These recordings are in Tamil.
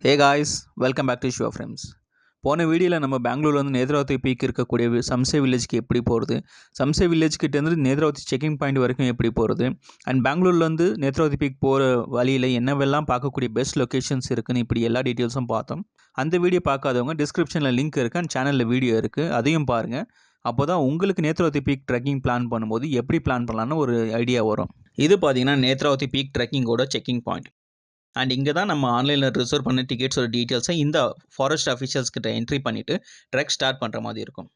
Hey guys, welcome back to sure friends. போன வீடியோவில் நம்ம பெங்களூர்லேருந்து நேத்ராவதி பீக் இருக்கக்கூடிய சம்சே வில்லேஜ்க்கு எப்படி போகிறது, சம்சே வில்லேஜ்கிட்டேருந்து நேத்ராவதி செக்கிங் பாயிண்ட் வரைக்கும் எப்படி போகிறது, அண்ட் பெங்களூர்லேருந்து நேத்ராவதி பீக் போகிற வழியில் என்னவெல்லாம் பார்க்கக்கூடிய பெஸ்ட் லொக்கேஷன்ஸ் இருக்குன்னு இப்படி எல்லா டீட்டெயில்ஸும் பார்த்தோம். அந்த வீடியோ பார்க்காதவங்க டிஸ்கிரிப்ஷனில் லிங்க் இருக்குது அண்ட் சேனலில் வீடியோ இருக்குது, அதையும் பாருங்கள். அப்போ தான் உங்களுக்கு நேத்ராவதி பீக் ட்ரெக்கிங் பிளான் பண்ணும்போது எப்படி பிளான் பண்ணலான்னு ஒரு ஐடியா வரும். இது பார்த்தீங்கன்னா நேத்ராவதி பீக் ட்ரெக்கிங்கோட செக்கிங் பாயிண்ட். அண்ட் இங்கே தான் நம்ம ஆன்லைனில் ரிசர்வ் பண்ண டிக்கெட்ஸோட டீட்டெயில்ஸை இந்த ஃபாரஸ்ட் அஃபிஷியல்ஸ் கிட்ட என்ட்ரி பண்ணிவிட்டு ட்ரெக் ஸ்டார்ட் பண்ணுற மாதிரி இருக்கும்.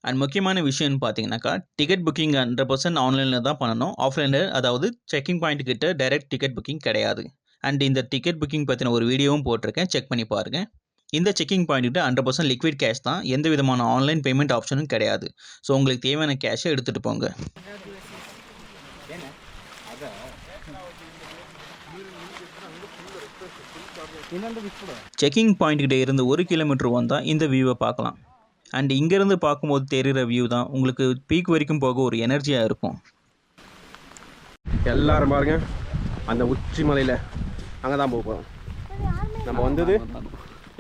அண்ட் முக்கியமான விஷயம்னு பார்த்தீங்கன்னாக்கா, டிக்கெட் புக்கிங் 100% ஆன்லைனில் தான் பண்ணணும். ஆஃப்லைனில், அதாவது செக்கிங் பாயிண்ட் கிட்ட டைரக்ட் டிக்கெட் புக்கிங் கிடையாது. அண்ட் இந்த டிக்கெட் புக்கிங் பற்றின ஒரு வீடியோவும் போட்டிருக்கேன், செக் பண்ணி பாருங்கள். இந்த செக்கிங் பாயிண்ட்டு 100% லிக்விட் கேஷ் தான், எந்த விதமான ஆன்லைன் பேமெண்ட் ஆப்ஷனும் கிடையாது. ஸோ உங்களுக்கு தேவையான கேஷை எடுத்துகிட்டு போங்க. செக்கிங் பாயிண்ட் கிட்ட இருந்து 1 கிலோமீட்டர் வந்தால் இந்த வியூவை பார்க்கலாம். அண்ட் இங்கேருந்து பார்க்கும்போது தெரிகிற வியூ தான் உங்களுக்கு பீக் வரைக்கும் போக ஒரு எனர்ஜியாக இருக்கும். எல்லாரும் பாருங்க, அந்த உச்சி மலையில் அங்கே தான் போக போகிறோம். நம்ம வந்தது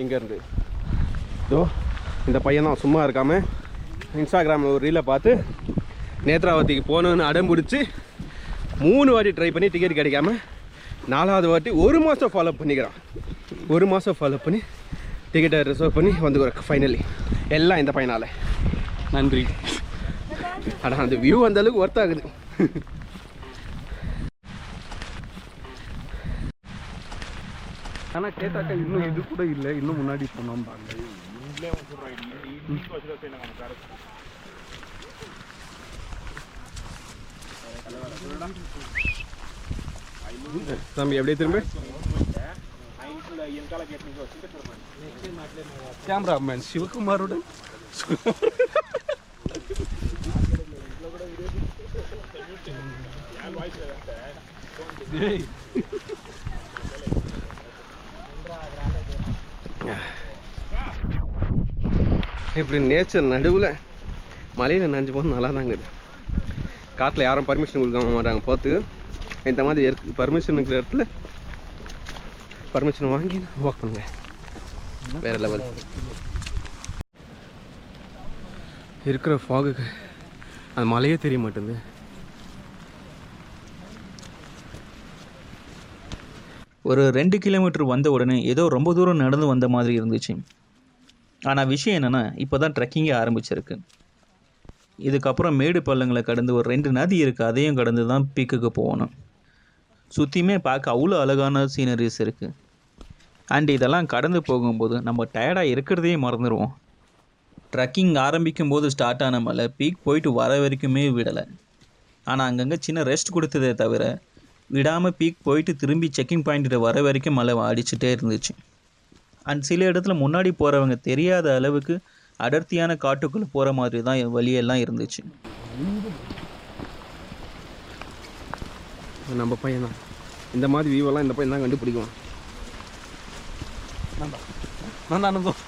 இங்கேருந்து. இதோ இந்த பையன் தான் சும்மா இருக்காமல் இன்ஸ்டாகிராமில் ஒரு ரீலை பார்த்து நேத்ராவதிக்கு போகணுன்னு அடம் பிடிச்சி 3 வாட்டி ட்ரை பண்ணி டிக்கெட் கிடைக்காம 4வது வாட்டி 1 மாதம் ஃபாலோ பண்ணிக்கிறான். 1 மாதம் ஃபாலோ பண்ணி டிக்கெட்டை ரிசர்வ் பண்ணி வந்துக்கிறேன் ஃபைனலி. எல்லாம் இந்த பையனால் நன்றி. ஆனால் அந்த வியூ அந்த அளவுக்கு ஒர்த் ஆகுது. ஆனால் கேட்டாக்கா இன்னும் இது கூட இல்லை, இன்னும் முன்னாடி போனோம் பாருங்க. தம்பி எப்படியே திரும்ப கேமராமேன் சிவகுமாருடன் இப்படி நேச்சர் நடுவில் மலையில் நனைஞ்சு போது நல்லா தாங்க இருக்குது. காட்டில் யாரும் பர்மிஷன் கொடுக்க மாட்டாங்க போகிறதுக்கு. இந்த மாதிரி பர்மிஷன் இருக்கிற இடத்துல பர்மிஷன் வாங்கி வாக் பண்ணுங்க, வேறு லெவல். இருக்கிற ஃபாகுக்கு அந்த மலையே தெரிய மாட்டேங்குது. ஒரு 2 கிலோமீட்டர் வந்த உடனே ஏதோ ரொம்ப தூரம் நடந்து வந்த மாதிரி இருந்துச்சு. ஆனால் விஷயம் என்னென்னா, இப்போ தான் ட்ரெக்கிங்கே ஆரம்பிச்சிருக்கு. இதுக்கப்புறம் மேடு பள்ளங்களை கடந்து ஒரு 2 நதி இருக்குது, அதையும் கடந்து தான் பீக்குக்கு போகணும். சுற்றியுமே பார்க்க அவ்வளோ அழகான சீனரிஸ் இருக்குது. அண்ட் இதெல்லாம் கடந்து போகும்போது நம்ம டயர்டாக இருக்கிறதையே மறந்துடுவோம். ட்ரெக்கிங் ஆரம்பிக்கும் போது ஸ்டார்ட் ஆன மலை பீக் போயிட்டு வர வரைக்குமே விடலை. ஆனால் அங்கங்கே சின்ன ரெஸ்ட் கொடுத்ததே தவிர விடாமல் பீக் போயிட்டு திரும்பி செக்கிங் பாயிண்ட்டில் வர வரைக்கும் மலை அடிச்சுட்டே இருந்துச்சு. அண்ட் சில இடத்துல முன்னாடி போகிறவங்க தெரியாத அளவுக்கு அடர்த்தியான காட்டுக்குள்ளே போகிற மாதிரி தான் வழியெல்லாம் இருந்துச்சு. நம்ம பையன் தான் இந்த மாதிரி வியூவெல்லாம் இந்த பையன் தான் கண்டுபிடிக்கும். நான் அனுபவம்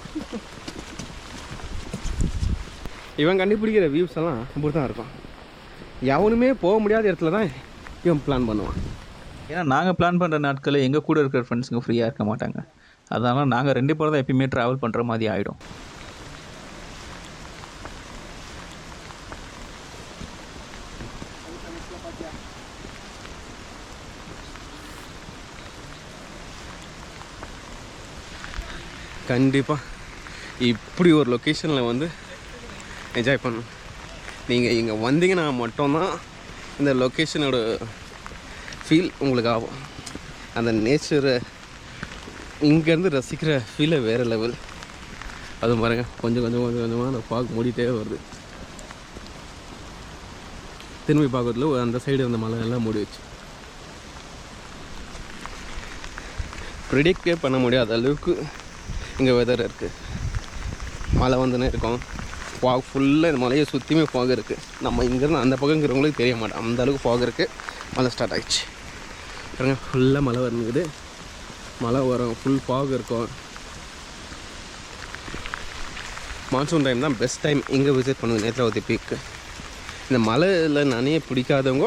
இவன் கண்டுபிடிக்கிற வியூஸ் எல்லாம் அப்படி தான் இருக்கும். எவனுமே போக முடியாத இடத்துல தான் இவன் பிளான் பண்ணுவான். ஏன்னா நாங்கள் பிளான் பண்ணுற நாட்களில் எங்கள் கூட இருக்கிற ஃப்ரெண்ட்ஸுங்க ஃப்ரீயாக இருக்க மாட்டாங்க. அதனால் நாங்கள் 2 பேரும் தான் எப்பயுமே ட்ராவல் பண்ணுற மாதிரி ஆகிடும். கண்டிப்பாக இப்படி ஒரு லொக்கேஷனில் வந்து என்ஜாய் பண்ணணும். நீங்கள் இங்கே வந்தீங்கன்னா மட்டும்தான் இந்த லொக்கேஷனோட ஃபீல் உங்களுக்கு ஆகும். அந்த நேச்சரை இங்கேருந்து ரசிக்கிற ஃபீலை வேறு லெவல். அது பாருங்க, கொஞ்சம் கொஞ்சமாக அந்த ஃபாக் மூடிட்டே வருது. திரும்பி பார்க்கறதுல அந்த சைடு அந்த மலை எல்லாம் மூடி வச்சு ப்ரிடிக்டே பண்ண முடியாத அளவுக்கு இங்கே வெதர் இருக்குது. மழை வந்துன்னே இருக்கும். ஃபாக் ஃபுல்லாக இந்த மலையை சுற்றியுமே ஃபாக் இருக்குது. நம்ம இங்கேருந்து அந்த பக்கங்கிறவங்களுக்கு தெரிய மாட்டோம், அந்த அளவுக்கு ஃபாக் இருக்குது. மழை ஸ்டார்ட் ஆகிடுச்சு பாருங்க, ஃபுல்லாக மழை வந்துக்குது. மழை வரும், ஃபுல் ஃபாக் இருக்கும். மான்சூன் டைம் தான் பெஸ்ட் டைம் இங்கே விசிட் பண்ணுங்க நேத்ராவதி பீக்கு. இந்த மலையில் நனைய பிடிக்காதவங்க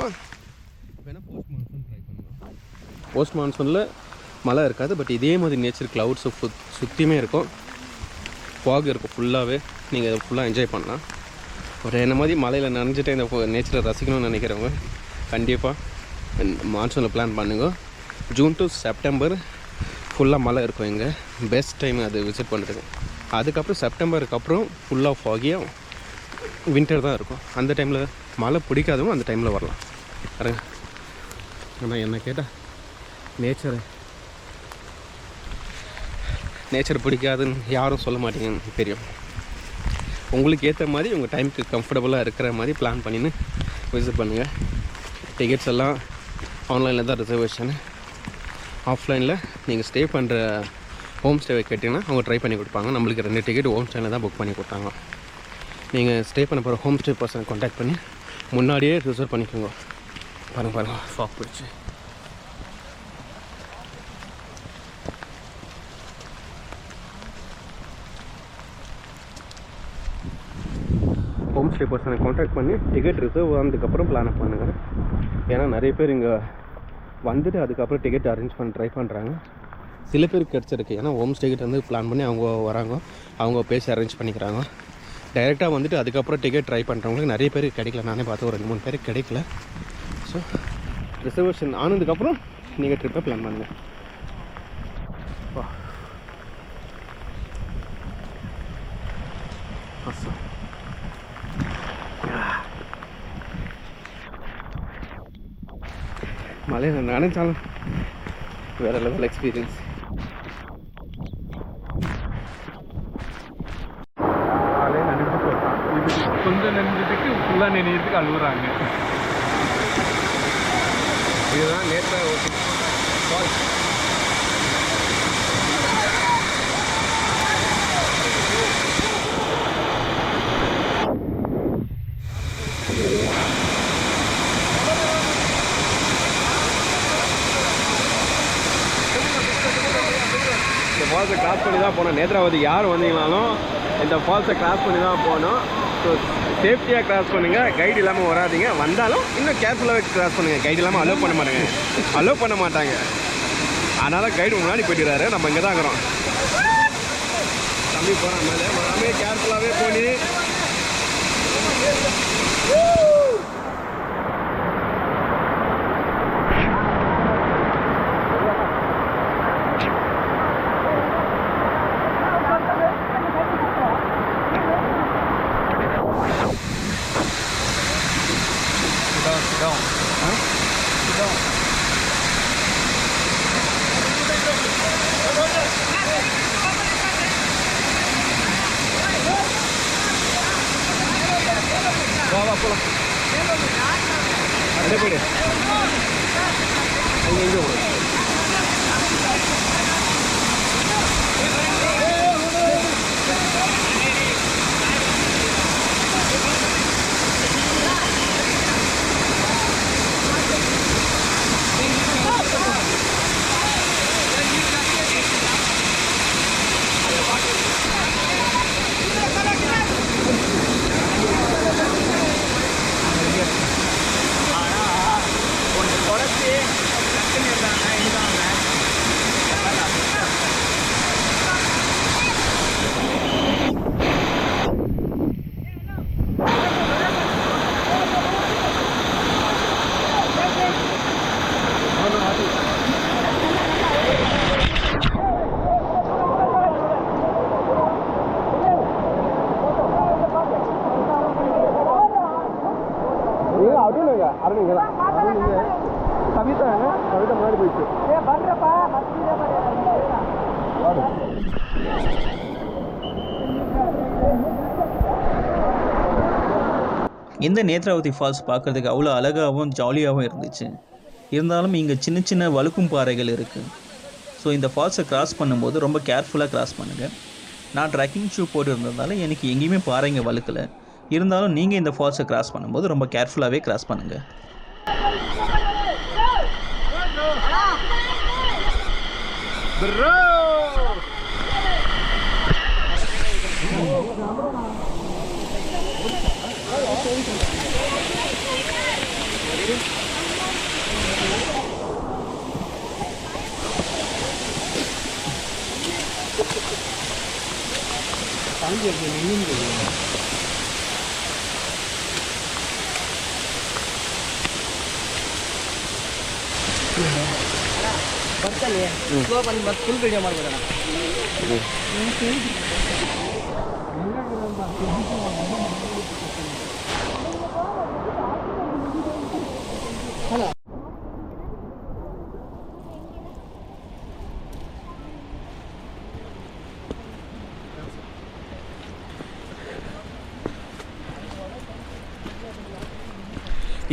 வேணால் போஸ்ட் மான்சூன் ட்ரை பண்ணுவோம். போஸ்ட் மான்சூனில் மழை இருக்காது. பட் இதே மாதிரி நேச்சர் க்ளவுட்ஸு சுற்றியுமே இருக்கும், ஃபாக் இருக்கும் ஃபுல்லாகவே. நீங்கள் இதை ஃபுல்லாக என்ஜாய் பண்ணலாம். ஒரு என்ன மாதிரி மலையில் நனைஞ்சிட்டு இந்த நேச்சரை ரசிக்கணும்னு நினைக்கிறவங்க கண்டிப்பாக மான்சூனில் பிளான் பண்ணுங்க. ஜூன் டு செப்டம்பர் ஃபுல்லாக மழை இருக்கும் இங்கே. பெஸ்ட் டைம் அது விசிட் பண்ணுறதுக்கு. அதுக்கப்புறம் செப்டம்பருக்கு அப்புறம் ஃபுல்லாக ஃபாகியாக வின்டர் தான் இருக்கும். அந்த டைமில் மழை பிடிக்காதவங்க அந்த டைமில் வரலாம். பாருங்க, ஆனால் என்ன கேட்டால் நேச்சர் பிடிக்காதுன்னு யாரும் சொல்ல மாட்டீங்கன்னு தெரியும். உங்களுக்கு ஏற்ற மாதிரி உங்கள் டைமுக்கு கம்ஃபர்டபுளாக இருக்கிற மாதிரி பிளான் பண்ணின்னு விசிட் பண்ணுங்கள். டிக்கெட்ஸ் எல்லாம் ஆன்லைனில் தான் ரிசர்வேஷனு. ஆஃப்லைனில் நீங்கள் ஸ்டே பண்ணுற ஹோம் ஸ்டேவை கேட்டிங்கன்னா அவங்க ட்ரை பண்ணி கொடுப்பாங்க. நம்மளுக்கு 2 டிக்கெட் ஹோம் ஸ்டேயில் தான் புக் பண்ணி கொடுத்தாங்க. நீங்கள் ஸ்டே பண்ண போகிற ஹோம் ஸ்டே பர்சனை கான்டாக்ட் பண்ணி முன்னாடியே ரிசர்வ் பண்ணிக்கோங்க. பாருங்கள் ஃபாக் போயிடுச்சு. ஹோம் ஸ்டே பர்சனை கான்டாக்ட் பண்ணி டிக்கெட் ரிசர்வ் ஆனதுக்கப்புறம் பிளான் பண்ணுங்கள். ஏன்னா நிறைய பேர் இங்கே வந்துட்டு அதுக்கப்புறம் டிக்கெட் அரேஞ்ச் பண்ண ட்ரை பண்ணுறாங்க. சில பேருக்கு கிடச்சிருக்கு. ஏன்னா ஹோம் ஸ்டேக்கிட்ட வந்து பிளான் பண்ணி அவங்க வராங்க, அவங்க பேசி அரேஞ்ச் பண்ணிக்கிறாங்க. டைரெக்டாக வந்துட்டு அதுக்கப்புறம் டிக்கெட் ட்ரை பண்ணுறவங்களுக்கு நிறைய பேருக்கு கிடைக்கல. நானே பார்த்து ஒரு 2-3 பேருக்கு கிடைக்கல. ஸோ ரிசர்வேஷன் ஆனதுக்கப்புறம் நீங்கள் ட்ரிப்பை பிளான் பண்ணுங்கள். மலையில் நினைச்சாலும் வேறு லெவல் எக்ஸ்பீரியன்ஸ். மழையை நினைச்சு போட்டான். இது கொஞ்சம் நினைஞ்சதுக்கு ஃபுல்லாக நினைக்கிறதுக்கு அழுகுறாங்க. இதுதான் நேற்று ஃபால்ஸ். இந்த ஃபால்ஸை கிராஸ் பண்ணி தான் போனோம். நேத்ராவதிக்கு யார் வந்தீங்கனாலும் இந்த ஃபால்ஸை கிராஸ் பண்ணி தான் போகணும். ஸோ சேஃப்டியாக கிராஸ் பண்ணுங்கள். கைடு இல்லாமல் வராதிங்க. வந்தாலும் இன்னும் கேர்ஃபுல்லாகவே கிராஸ் பண்ணுங்கள். கைடு இல்லாமல் அலோவ் பண்ண மாட்டாங்க. அதனால் கைடு முன்னாடி போயிட்டுறாரு. நம்ம இங்கே தான் இருக்கிறோம். தம்பி போகிறோம் மேலே வராமே கேர்ஃபுல்லாகவே போனி. வா போலாம். அப்படியே போயிடு. எங்கே போடும்? கவிதா முன்னாடி போயிடுச்சு. இந்த நேத்ராவதி ஃபால்ஸ் பார்க்குறதுக்கு அவ்வளோ அழகாகவும் ஜாலியாகவும் இருந்துச்சு. இருந்தாலும் இங்கே சின்ன சின்ன வழுக்கும் பாறைகள் இருக்குது. ஸோ இந்த ஃபால்ஸை கிராஸ் பண்ணும்போது ரொம்ப கேர்ஃபுல்லாக கிராஸ் பண்ணுங்கள். நான் ட்ரெக்கிங் ஷூ போட்டு இருந்ததால் எனக்கு எங்கேயுமே பாறைங்க வழுக்கலை. இருந்தாலும் நீங்கள் இந்த ஃபால்ஸை கிராஸ் பண்ணும்போது ரொம்ப கேர்ஃபுல்லாகவே கிராஸ் பண்ணுங்கள். தாண்டி அப்படி நின்று ಬರ್ತಾನೆ ಸ್ಲೋ ಬಂದು ಮತ್ತೆ ಫುಲ್ ವಿಡಿಯೋ ಮಾಡ್ಬೋದಣ್ಣ.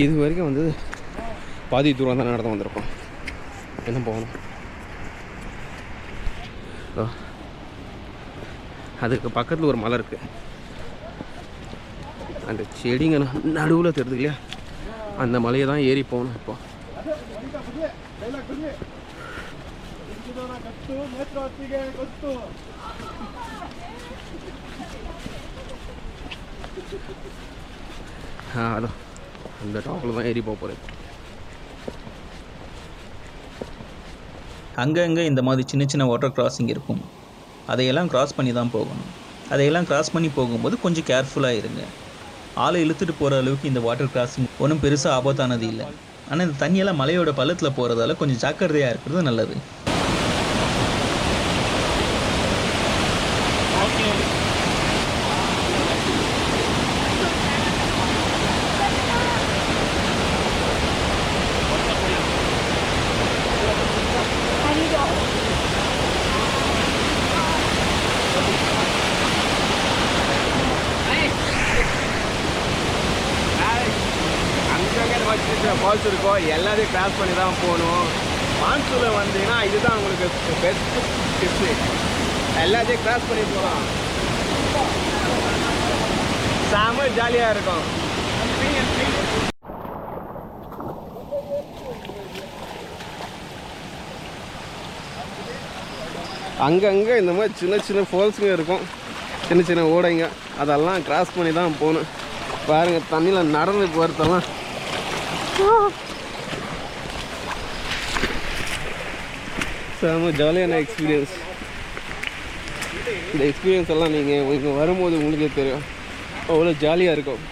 இது வரைக்கும் வந்து பாதி தூரம் தான் நடந்து வந்திருக்கோம். என்ன போகணும், அதுக்கு பக்கத்தில் ஒரு மலை இருக்குது. அந்த செடிங்க நடுவில் தெரியுது இல்லையா, அந்த மலையை தான் ஏறி போகணும். இப்போ அதான் அந்த டாப்பில் தான் ஏறி போக போகிறேன். அங்கங்கே இந்த மாதிரி சின்ன சின்ன வாட்டர் கிராசிங் இருக்கும். அதையெல்லாம் கிராஸ் பண்ணி தான் போகணும். அதையெல்லாம் கிராஸ் பண்ணி போகும்போது கொஞ்சம் கேர்ஃபுல்லாக இருங்க. ஆளை இழுத்துட்டு போகிற அளவுக்கு இந்த வாட்டர் கிராசிங் ஒன்றும் பெருசாக ஆபத்தானது இல்லை. ஆனால் இந்த தண்ணியெல்லாம் மலையோட பள்ளத்தில் போகிறதால கொஞ்சம் ஜாக்கிரதையாக இருக்கிறது நல்லது. ஃபால்ஸ் இருக்கும், எல்லாத்தையும் கிராஸ் பண்ணி தான் போகணும். மான்சூனில் வந்தீங்கன்னா இதுதான் உங்களுக்கு பெஸ்ட் டிப்ஸு. எல்லாத்தையும் கிராஸ் பண்ணி போகலாம், செம ஜாலியாக இருக்கும். அங்கங்கே இந்த மாதிரி சின்ன சின்ன ஃபால்ஸுங்க இருக்கும், சின்ன சின்ன ஓடைங்க. அதெல்லாம் கிராஸ் பண்ணி தான் போகணும். பாருங்கள், தண்ணியில் நடந்து போகிறதெல்லாம் செம ஜாலியான எக்ஸ்பீரியன்ஸ். இந்த எக்ஸ்பீரியன்ஸ் எல்லாம் நீங்கள் இங்கே வரும்போது உங்களுக்கே தெரியும், அவ்வளோ ஜாலியாக இருக்கும்.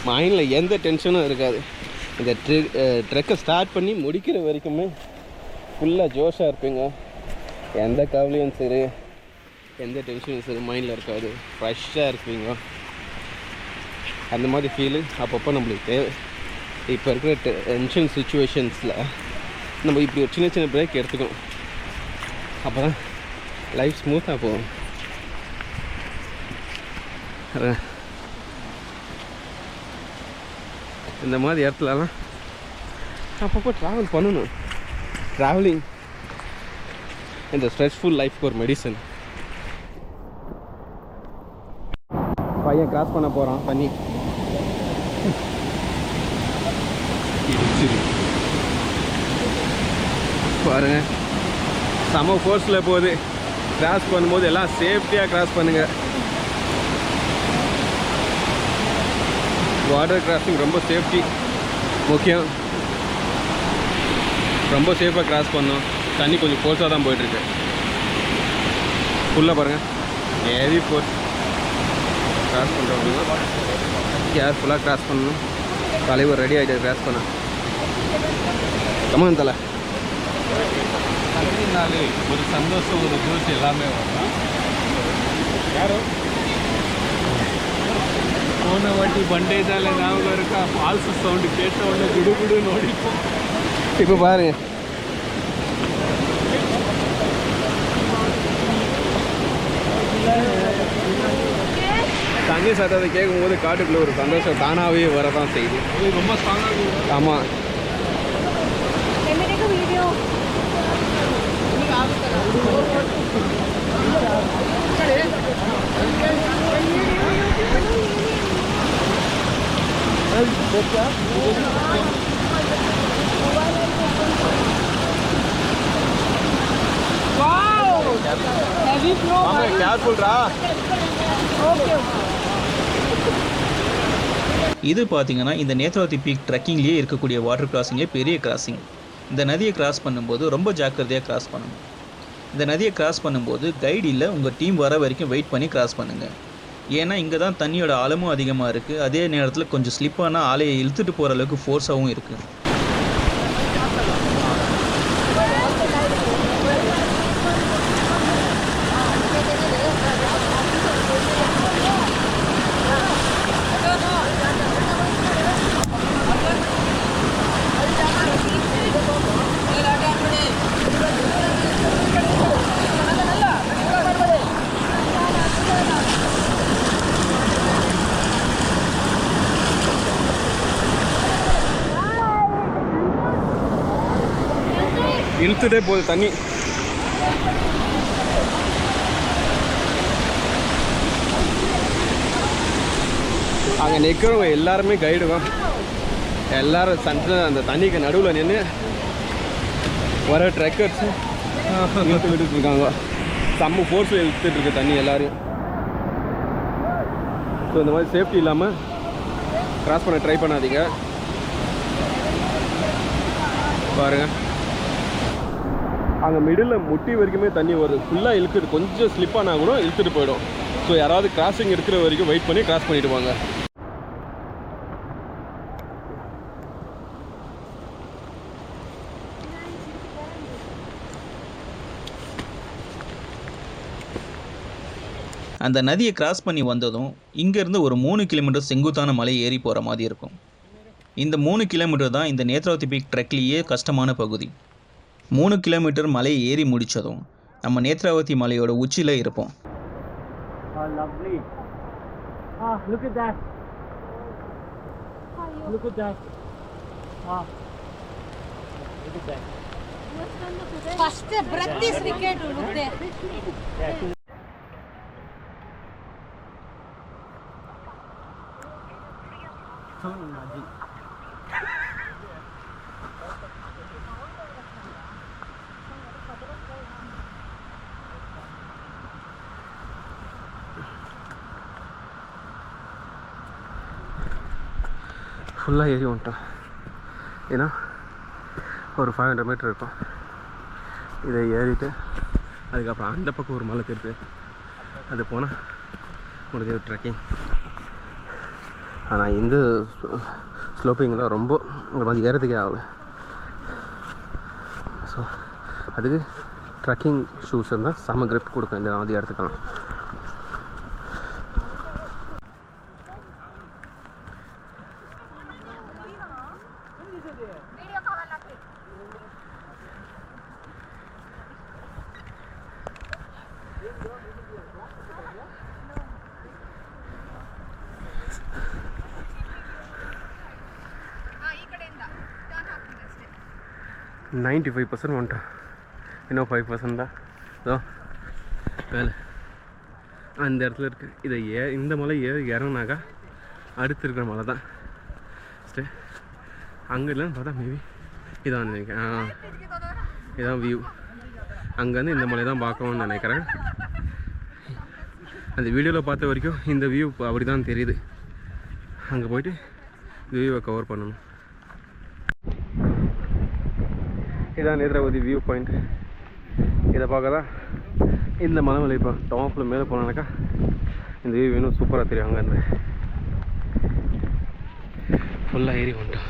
மைண்டில் எந்த டென்ஷனும் இருக்காது. இந்த ட்ரெக்கை ஸ்டார்ட் பண்ணி முடிக்கிற வரைக்குமே ஃபுல்லாக ஜோஷாக இருப்பீங்க. எந்த கவலையும் சரி, எந்த டென்ஷனும் சரி மைண்டில் இருக்காது. ஃப்ரெஷ்ஷாக இருப்பீங்க. அந்த மாதிரி ஃபீலு அப்பப்போ நம்மளுக்கு தேவை. இப்போ இருக்கிற டென்ஷன் சுச்சுவேஷன்ஸில் நம்ம இப்படி ஒரு சின்ன சின்ன பிரேக் எடுத்துக்கணும். அப்போ தான் லைஃப் ஸ்மூத்தாக போகும். இந்த மாதிரி இடத்துலலாம் அப்பப்போ ட்ராவல் பண்ணணும். ட்ராவலிங் இந்த ஸ்ட்ரெஸ்ஃபுல் லைஃப்க்கு ஒரு மெடிசன். பையன் கிராஸ் பண்ண போகிறான் தண்ணி. பாருங்க, செம ஃபோர்ஸில் போகுது. கிராஸ் பண்ணும்போது எல்லாம் சேஃப்டியாக கிராஸ் பண்ணுங்கள். வாட்டர் கிராசிங் ரொம்ப சேஃப்டி முக்கியம். ரொம்ப சேஃபாக கிராஸ் பண்ணோம். தண்ணி கொஞ்சம் ஃபோர்ஸாக தான் போயிட்டுருக்கு. ஃபுல்லாக பாருங்கள், ஹெவி ஃபோர்ஸ். கிராஸ் பண்ணுறவங்க கேர்ஃபுல்லாக கிராஸ் பண்ணணும். தலைவர் ரெடி ஆகிட்டு கிராஸ் பண்ண. கமான் தலை. தண்ணினாலே ஒரு சந்தோஷம், ஒரு ஜோஷ் எல்லாமே வரும். யாரோ போன வாட்டி பண்டேஜால ஞாபகம் இருக்கா, ஃபால்ஸ் சவுண்டு கேட்ட உடனே குடுகுடு நோடிப்போம். இப்போ பாருங்க, தண்ணி சத்தத்தை கேட்கும்போது காட்டுக்குள்ளே ஒரு சந்தோஷம் தானாகவே வரதான் செய்யுது. ரொம்ப ஸ்ட்ராங்காக. ஆமாம், கேர்ஃபுல்ரா. இது பார்த்தீங்கன்னா இந்த நேத்ராவதி பீக் ட்ரெக்கிங்லேயே இருக்கக்கூடிய வாட்டர் கிராசிங்லேயே பெரிய கிராசிங். இந்த நதியை கிராஸ் பண்ணும்போது ரொம்ப ஜாக்கிரதையாக கிராஸ் பண்ணணும். இந்த நதியை கிராஸ் பண்ணும்போது கைடு இல்லை, உங்கள் டீம் வர வரைக்கும் வெயிட் பண்ணி கிராஸ் பண்ணுங்கள். ஏன்னா இங்கே தான் தண்ணியோட ஆழமும் அதிகமாக இருக்குது. அதே நேரத்தில் கொஞ்சம் ஸ்லிப்பான ஆலையை இழுத்துட்டு போகிற அளவுக்கு ஃபோர்ஸாகவும் இருக்குது. இழுத்துட்டே போகுது தண்ணி. அங்கே நிற்கிறவங்க எல்லாருமே கைடு தான். எல்லாரும் சென்டரில் அந்த தண்ணிக்கு நடுவில் நின்று வர ட்ரெக்கர்ஸ் இழுத்து விட்டுட்டு இருக்காங்க. செம்ம ஃபோர்ஸில் இழுத்துட்டு இருக்கு தண்ணி எல்லாரையும். ஸோ இந்த மாதிரி சேஃப்டி இல்லாமல் கிராஸ் பண்ண ட்ரை பண்ணாதீங்க. பாருங்க, அங்கே மிடில் முட்டி வரைக்குமே தண்ணி வருது. ஃபுல்லாக இழுக்குது. கொஞ்சம் ஸ்லிப்பானா கூட இழுத்துட்டு போயிடும். ஸோ யாராவது கிராசிங் இருக்கிற வரைக்கும் வெயிட் பண்ணி கிராஸ் பண்ணிவிடுவாங்க. அந்த நதியை கிராஸ் பண்ணி வந்ததும் இங்கேருந்து ஒரு 3 கிலோமீட்டர் செங்குத்தான மலை ஏறி போகிற மாதிரி இருக்கும். இந்த 3 கிலோமீட்டர் தான் இந்த நேத்ராவதி பீக் ட்ரெக்லேயே கஷ்டமான பகுதி. 3 கிலோமீட்டர் மலையை ஏறி முடித்ததும் நம்ம நேத்ராவதி மலையோட உச்சியில் இருப்போம். ஃபுல்லாக ஏறி வந்துட்டோம். ஏன்னா ஒரு 500 மீட்டர் இருக்கும். இதை ஏறிட்டு அதுக்கப்புறம் அந்த பக்கம் ஒரு மலை திருப்பி அது போனால் முடிஞ்ச ட்ரெக்கிங். ஆனால் இந்த ஸ்லோப்பிங்லாம் ரொம்ப ஒரு மாதிரி ஏறதுக்கே ஆகலை. ஸோ அதுக்கு ட்ரெக்கிங் ஷூஸ் இருந்தால் செம்ம கிரிப் கொடுக்கும். இந்த மாதிரி இடத்துக்கலாம். ಈ 95% வந்துட்டோம். இன்னும் 5% தான். ஸோ வேலை அந்த இடத்துல இருக்குது. இதை இந்த மலை இறங்கினாக்கா அடுத்து இருக்கிற மலை தான் ஸ்டே. அங்கே இல்லைன்னு பார்த்தா மேபி இதான் நினைக்கிறேன். இதான் வியூ. அங்கேருந்து இந்த மலை தான் பார்க்கணும்னு நினைக்கிறேன். அந்த வீடியோவில் பார்த்த வரைக்கும் இந்த வியூ அப்படி தான் தெரியுது. அங்கே போயிட்டு வியூவை கவர் பண்ணணும். இதான் நேத்ராவதி வியூ பாயிண்ட். இதை பார்க்க தான் இந்த மலை மேலே இப்போ டாப்பில் மேலே போனாக்கா இந்த வியூ இன்னும் சூப்பராக தெரியும். அங்கேருந்து ஃபுல்லாக ஏறி வந்துட்டோம்.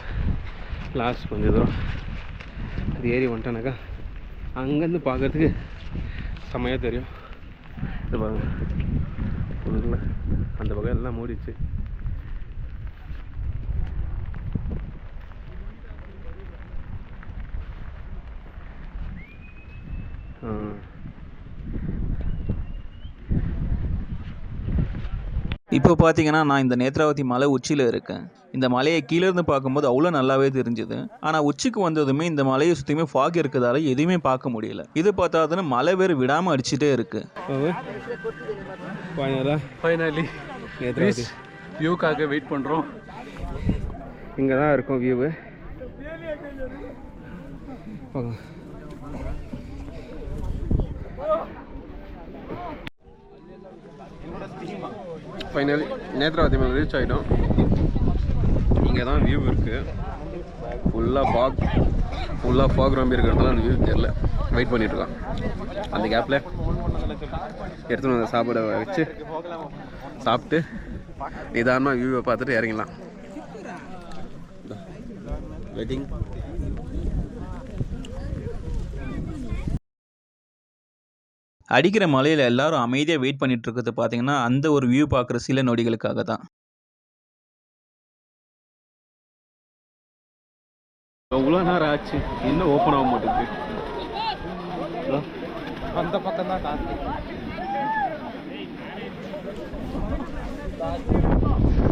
லாஸ்ட் கொஞ்சம் தூரம் அது ஏறி வந்துட்டோனாக்கா அங்கேருந்து பார்க்குறதுக்கு செம்மையாக தெரியும். இது பாருங்க, ஃபுல்லாக அந்த பக்கம் எல்லாம் மூடிச்சு. இப்போ பார்த்தீங்கன்னா நான் இந்த நேத்ராவதி மலை உச்சியில் இருக்கேன். இந்த மலையை கீழேருந்து பார்க்கும்போது அவ்வளோ நல்லாவே தெரிஞ்சுது. ஆனால் உச்சிக்கு வந்ததுமே இந்த மலையை சுற்றியுமே ஃபாக் இருக்கிறதால எதுவுமே பார்க்க முடியல. இது பார்த்தாதுன்னு மழை வேறு விடாமல் அடிச்சுட்டே இருக்கு. ஃபைனலி வியூக்காக வெயிட் பண்ணுறோம். இங்கே தான் இருக்கும் வியூவு. ஃபைனலி நேத்ராவதி மேலே ரீச் ஆகிட்டோம். இங்கே தான் வியூ இருக்குது. ஃபுல்லாக ஃபாக் ரொம்ப இருக்கிறதுலாம் அந்த வியூ தெரில. வெயிட் பண்ணிகிட்ருக்கான். அந்த கேப்பில் எடுத்துன்னு வந்து சாப்பிட வச்சு சாப்பிட்டு நிதானமாக வியூவை பார்த்துட்டு இறங்கிடலாம். வெயிட்டிங். அடிக்கிற மலையில் எல்லாரும் அமைதியாக வெயிட் பண்ணிட்டு இருக்கிறது பார்த்தீங்கன்னா அந்த ஒரு வியூ பார்க்குற சில நொடிகளுக்காக தான். எவ்வளோ நேரம் ஆச்சு, இன்னும் ஓப்பன் ஆக மாட்டேங்குது. அந்த பக்கம் தான் காற்று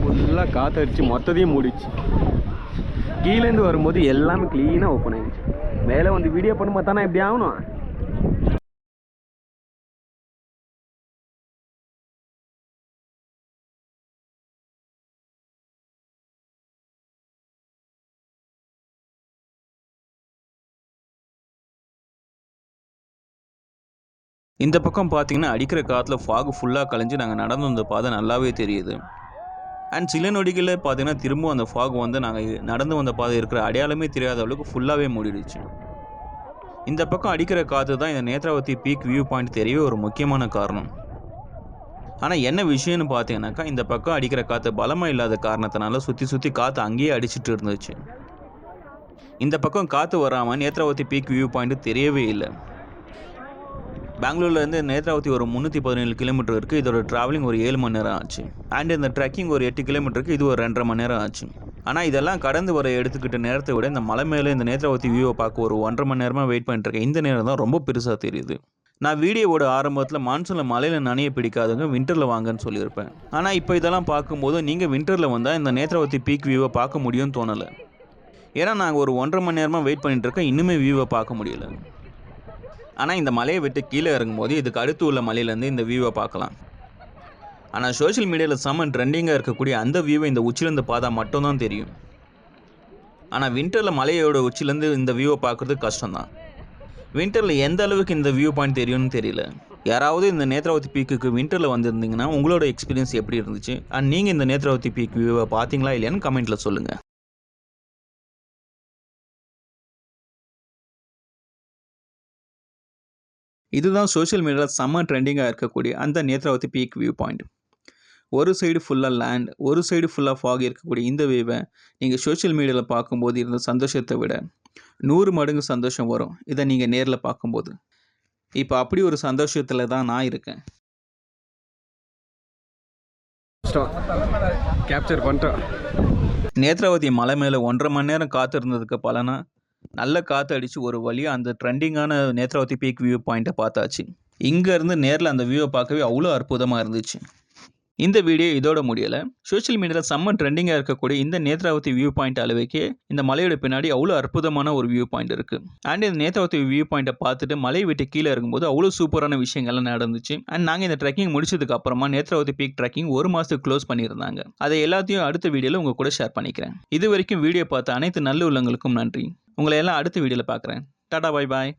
ஃபுல்லாக காற்றடிச்சு மொத்தத்தையும் மூடிச்சு. கீழேருந்து வரும்போது எல்லாமே க்ளீனாக ஓப்பன் ஆகிடுச்சு. மேலே வந்து வீடியோ பண்ணும்போது தானே எப்படி ஆகணும். இந்த பக்கம் பார்த்தீங்கன்னா அடிக்கிற காற்றுல ஃபாகு ஃபுல்லாக கலைஞ்சு நாங்கள் நடந்து வந்த பாதை நல்லாவே தெரியுது. அண்ட் சில நொடிகளில் பார்த்தீங்கன்னா திரும்பவும் அந்த ஃபாக் வந்து நாங்கள் நடந்து வந்த பாதை இருக்கிற அடையாளமே தெரியாத அளவுக்கு ஃபுல்லாகவே மூடிடுச்சு. இந்த பக்கம் அடிக்கிற காற்று தான் இந்த நேத்ராவதி பீக் வியூ பாயிண்ட் தெரியவே ஒரு முக்கியமான காரணம். ஆனால் என்ன விஷயம்னு பார்த்தீங்கன்னாக்கா இந்த பக்கம் அடிக்கிற காற்று பலமாக இல்லாத காரணத்தினால சுற்றி காற்று அங்கேயே அடிச்சுட்டு இருந்துச்சு. இந்த பக்கம் காற்று வராமல் நேத்ராவதி பீக் வியூ பாயிண்ட் தெரியவே இல்லை. பெங்களூர்லேருந்து நேத்ராவதி ஒரு 317 கிலோமீட்டர் இருக்குது. இதோட ட்ராவலிங் ஒரு 7 மணி நேரம் ஆச்சு. அண்ட் இந்த ட்ரெக்கிங் ஒரு 8 கிலோமீட்டருக்கு, இது ஒரு 2.5 மணி நேரம் ஆச்சு. ஆனால் இதெல்லாம் கடந்து வர எடுத்துக்கிட்ட நேரத்தை விட இந்த மலை மேலே இந்த நேத்ராவதி வியூவை பார்க்க ஒரு 1.5 மணி நேரமாக வெயிட் பண்ணிட்டுருக்கேன். இந்த நேரம் தான் ரொம்ப பெருசாக தெரியுது. நான் வீடியோவோட ஆரம்பத்தில் மான்சூனில் மலையில் நனைய பிடிக்காதவங்க வின்டரில் வாங்கன்னு சொல்லியிருப்பேன். ஆனால் இப்போ இதெல்லாம் பார்க்கும்போது நீங்கள் வின்டரில் வந்தால் இந்த நேத்ராவதி பீக் வியூவை பார்க்க முடியும்னு தோணலை. ஏன்னா நாங்கள் ஒரு 1.5 மணி நேரமாக வெயிட் பண்ணிட்டுருக்கேன், இன்னுமே வியூவை பார்க்க முடியலை. ஆனால் இந்த மலையை விட்டு கீழே இறங்கும்போது இதுக்கு அடுத்து உள்ள மலையிலேருந்து இந்த வியூவை பார்க்கலாம். ஆனால் சோஷியல் மீடியாவில் செம்ம ட்ரெண்டிங்காக இருக்கக்கூடிய அந்த வியூவை இந்த உச்சிலேருந்து பார்த்தா மட்டும்தான் தெரியும். ஆனால் வின்டரில் மலையோட உச்சிலேருந்து இந்த வியூவை பார்க்குறது கஷ்டம்தான். வின்டரில் எந்த அளவுக்கு இந்த வியூ பாயிண்ட் தெரியும்னு தெரியல. யாராவது இந்த நேத்ராவதி பீக்குக்கு வின்டரில் வந்திருந்தீங்கன்னா உங்களோட எக்ஸ்பீரியன்ஸ் எப்படி இருந்துச்சு? அண்ட் நீங்கள் இந்த நேத்ராவதி பீக் வியூவை பார்த்தீங்களா இல்லையான்னு கமெண்ட்டில் சொல்லுங்கள். இதுதான் சோஷியல் மீடியாவில் செம்ம ட்ரெண்டிங்காக இருக்கக்கூடிய அந்த நேத்ராவதி பீக் வியூ பாயிண்ட். ஒரு சைடு ஃபுல்லாக லேண்ட், ஒரு சைடு ஃபுல்லாக ஃபாக் இருக்கக்கூடிய இந்த வியூவை நீங்கள் சோஷியல் மீடியாவில் பார்க்கும்போது இருந்த சந்தோஷத்தை விட 100 மடங்கு சந்தோஷம் வரும் இதை நீங்கள் நேரில் பார்க்கும்போது. இப்போ அப்படி ஒரு சந்தோஷத்தில் தான் நான் இருக்கேன். கேப்சர் பண்ணிட்டோம். நேத்ராவதி மலை மேலே 1.5 மணி நேரம் காத்திருந்ததுக்கு பலனா நல்ல காற்று அடித்து ஒரு வழியாக அந்த ட்ரெண்டிங்கான நேத்ராவதி பீக் வியூ பாயிண்ட்டை பார்த்தாச்சு. இங்கேருந்து நேரில் அந்த வியூவை பார்க்கவே அவ்வளோ அற்புதமாக இருந்துச்சு. இந்த வீடியோ இதோட முடியலை. சோஷியல் மீடியாவில் செம்ம ட்ரெண்டிங்காக இருக்கக்கூடிய இந்த நேத்ராவதி வியூ பாயிண்ட் அளவுக்கே இந்த மலையோட பின்னாடி அவ்வளோ அற்புதமான ஒரு வியூ பாயிண்ட் இருக்குது. அண்ட் இந்த நேத்ராவதி வியூ பாயிண்ட்டை பார்த்துட்டு மலையை விட்டு கீழே இருக்கும்போது அவ்வளோ சூப்பரான விஷயங்கள்லாம் நடந்துச்சு. அண்ட் நாங்கள் இந்த ட்ரெக்கிங் முடிச்சதுக்கு அப்புறமா நேத்ராவதி பீக் ட்ரெக்கிங் 1 மாதத்துக்கு க்ளோஸ் பண்ணியிருந்தாங்க. அதை எல்லாத்தையும் அடுத்த வீடியோவில் உங்கள் கூட ஷேர் பண்ணிக்கிறேன். இது வரைக்கும் வீடியோ பார்த்த அனைத்து நல்ல உள்ளங்களுக்கும் நன்றி. உங்களை எல்லாம் அடுத்த வீடியோவில் பார்க்குறேன். Tata, bye bye.